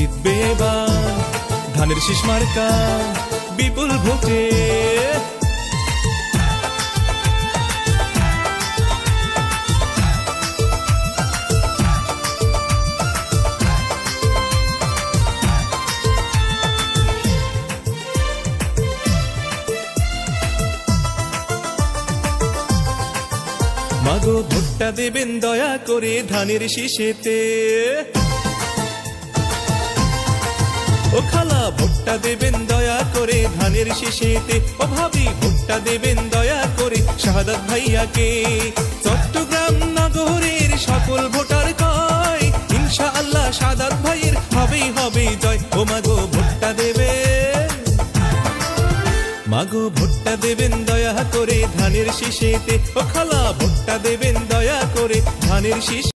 জিতবে এবার ধানের শীষ মার্কা বিপুল ভোটে। মাগো ভোটটা দেবেন দয়া করে ধানের শীষেতে, ও খালা ভোটটা দেবেন দয়া করে ধানের শীষেতে, ও ভাবি ভোটটা দেবেন দয়া করে শাহাদাত ভাইয়াকে। চট্টগ্রাম নগরের সকল ভোটার কয় ইনশাআল্লাহ শাহাদাত ভাইয়ের হবেই হবে জয়। ও মাগো ভোটটা দেবেন, মাগো ভোটটা দেবেন দয়া করে ধানের শীষেতে, ও খালা ভোটটা দেবেন দয়া করে ধানের শীষ।